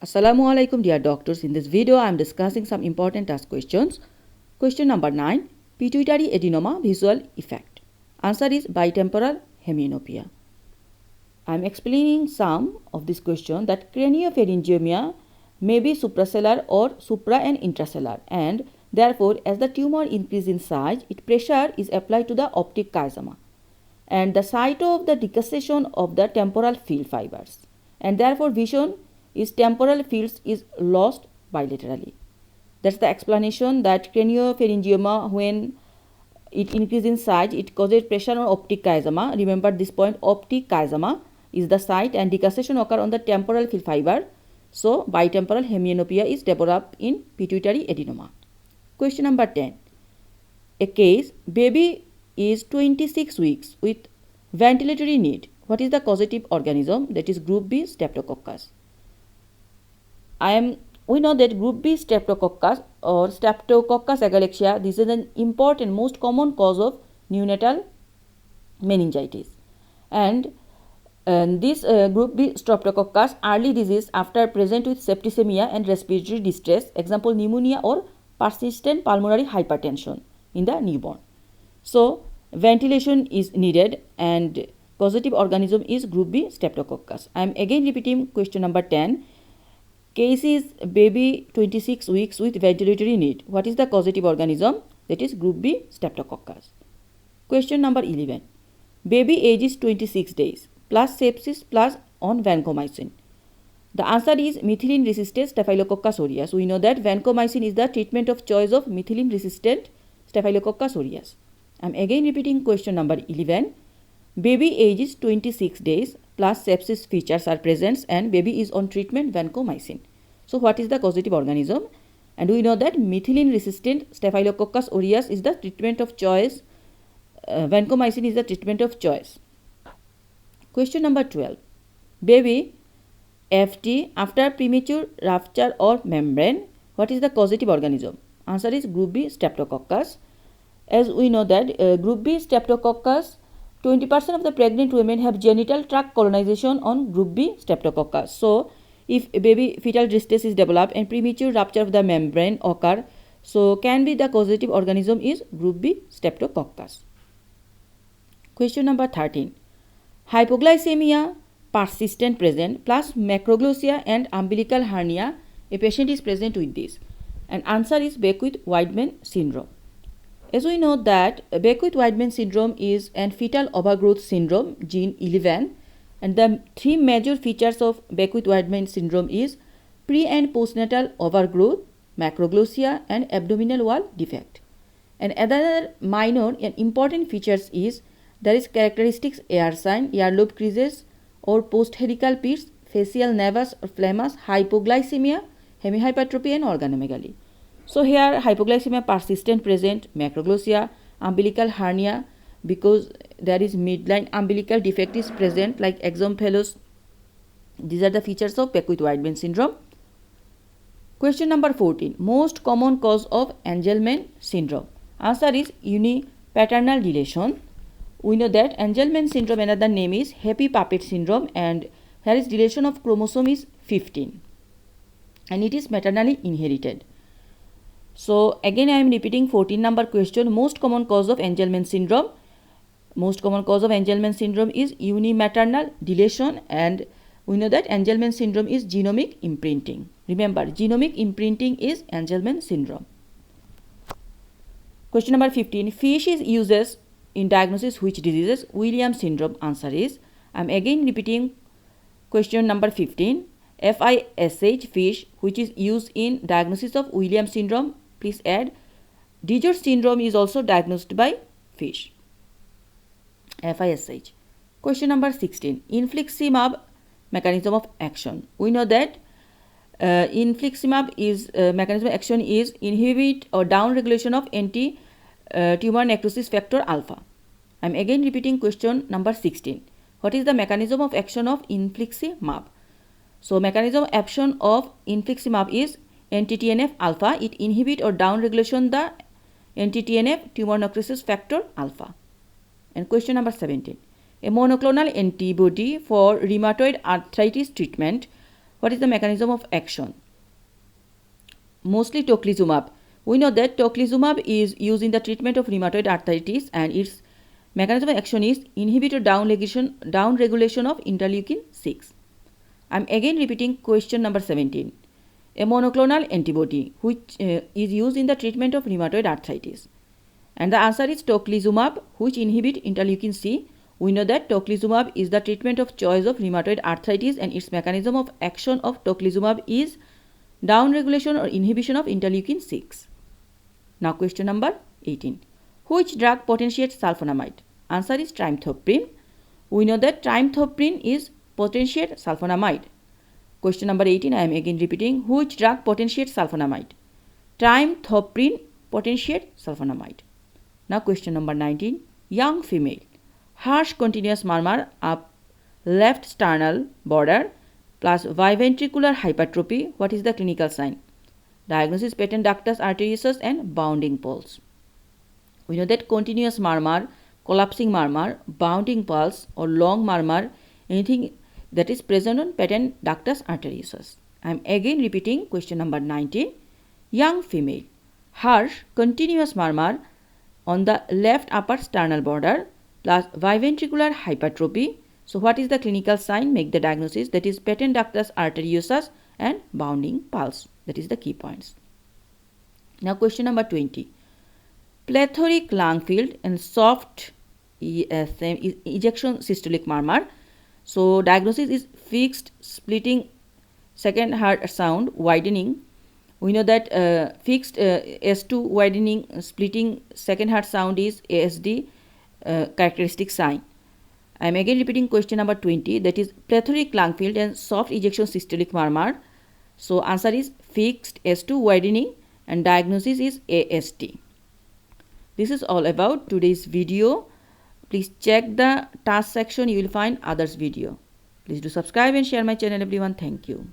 Assalamu alaikum dear doctors. In this video I am discussing some important task questions. Question number 9. Pituitary adenoma visual effect. Answer is bitemporal hemianopia. I am explaining some of this question that craniopharyngioma may be suprasellar or supra and intrasellar, and therefore as the tumor increases in size, its pressure is applied to the optic chiasma and the site of the decussation of the temporal field fibers, and therefore vision is temporal fields is lost bilaterally. That's the explanation that craniopharyngioma, when it increases in size, it causes pressure on optic chiasma. Remember this point, optic chiasma is the site and decussation occur on the temporal field fiber. So bitemporal hemianopia is developed in pituitary adenoma. Question number 10. A case, baby is 26 weeks with ventilatory need. What is the causative organism? That is group B, Streptococcus. We know that group B Streptococcus or Streptococcus agalactiae, this is an important, most common cause of neonatal meningitis. And this group B Streptococcus early disease after present with septicemia and respiratory distress, example pneumonia or persistent pulmonary hypertension in the newborn. So ventilation is needed and causative organism is group B Streptococcus. I am again repeating question number 10. Case is baby 26 weeks with ventilatory need. What is the causative organism? That is group B Streptococcus. Question number 11. Baby age is 26 days plus sepsis plus on vancomycin. The answer is methicillin resistant Staphylococcus aureus. We know that vancomycin is the treatment of choice of methicillin resistant Staphylococcus aureus. I am again repeating question number 11. Baby age is 26 days plus sepsis features are present and baby is on treatment vancomycin. So what is the causative organism? And we know that methicillin resistant Staphylococcus aureus is the treatment of choice. Vancomycin is the treatment of choice. Question number 12. Baby FT after premature rupture of membrane. What is the causative organism? Answer is group B Streptococcus. As we know that group B Streptococcus, 20% of the pregnant women have genital tract colonization on group B Streptococcus. So if baby fetal distress is developed and premature rupture of the membrane occur, so can be the causative organism is group B Streptococcus. Question number 13. Hypoglycemia persistent present plus macroglossia and umbilical hernia. A patient is present with this. And answer is Beckwith-Wiedemann syndrome. As we know that Beckwith-Wiedemann syndrome is an fetal overgrowth syndrome, gene 11, and the three major features of Beckwith-Wiedemann syndrome is pre and postnatal overgrowth, macroglossia and abdominal wall defect. And other minor and important features is there is characteristics air sign, earlobe creases or posthelical pits, facial nevus or phlemus, hypoglycemia, hemihypertrophy and organomegaly. So here hypoglycemia persistent present, macroglossia, umbilical hernia because there is midline umbilical defect is present like exomphalos. These are the features of Beckwith-Wiedemann syndrome. Question number 14. Most common cause of Angelman syndrome. Answer is unipaternal deletion. We know that Angelman syndrome, another name is happy puppet syndrome, and here is deletion of chromosome is 15 and it is maternally inherited. So again I am repeating 14 number question. Most common cause of Angelman syndrome. Most common cause of Angelman syndrome is unimaternal deletion, and we know that Angelman syndrome is genomic imprinting. Remember, genomic imprinting is Angelman syndrome. Question number 15. Fish is uses in diagnosis which diseases? Williams syndrome. Answer is, I am again repeating question number 15. FISH, fish, which is used in diagnosis of Williams syndrome. Please add, Digeot syndrome is also diagnosed by fish. FISH. Question number 16. Infliximab mechanism of action. We know that infliximab is mechanism of action is inhibit or down regulation of anti-tumor necrosis factor alpha. I am again repeating question number 16. What is the mechanism of action of infliximab? So mechanism of action of infliximab is anti-TNF alpha. It inhibit or down regulation the anti-TNF tumor necrosis factor alpha. And question number 17. A monoclonal antibody for rheumatoid arthritis treatment. What is the mechanism of action? Mostly tocilizumab. We know that tocilizumab is used in the treatment of rheumatoid arthritis, and its mechanism of action is inhibitor downregulation of interleukin 6. I am again repeating question number 17. A monoclonal antibody which is used in the treatment of rheumatoid arthritis. And the answer is tocilizumab, which inhibit interleukin C. We know that tocilizumab is the treatment of choice of rheumatoid arthritis, and its mechanism of action of tocilizumab is downregulation or inhibition of interleukin 6. Now question number 18. Which drug potentiates sulfonamide? Answer is trimethoprim. We know that trimethoprim is potentiate sulfonamide. Question number 18, I am again repeating. Which drug potentiates sulfonamide? Trimethoprim potentiate sulfonamide. Now question number 19. Young female. Harsh continuous murmur up left sternal border plus biventricular hypertrophy. What is the clinical sign? Diagnosis patent ductus arteriosus and bounding pulse. We know that continuous murmur, collapsing murmur, bounding pulse or long murmur, anything that is present on patent ductus arteriosus. I am again repeating question number 19. Young female. Harsh continuous murmur on the left upper sternal border plus biventricular hypertrophy. So what is the clinical sign? Make the diagnosis. That is patent ductus arteriosus and bounding pulse. That is the key points. Now question number 20. Plethoric lung field and soft ejection systolic murmur. So diagnosis is fixed splitting second heart sound widening. We know that fixed S2 widening splitting second heart sound is ASD characteristic sign. I am again repeating question number 20, that is plethoric lung field and soft ejection systolic murmur. So answer is fixed S2 widening and diagnosis is ASD. This is all about today's video. Please check the task section, you will find others video. Please do subscribe and share my channel everyone. Thank you.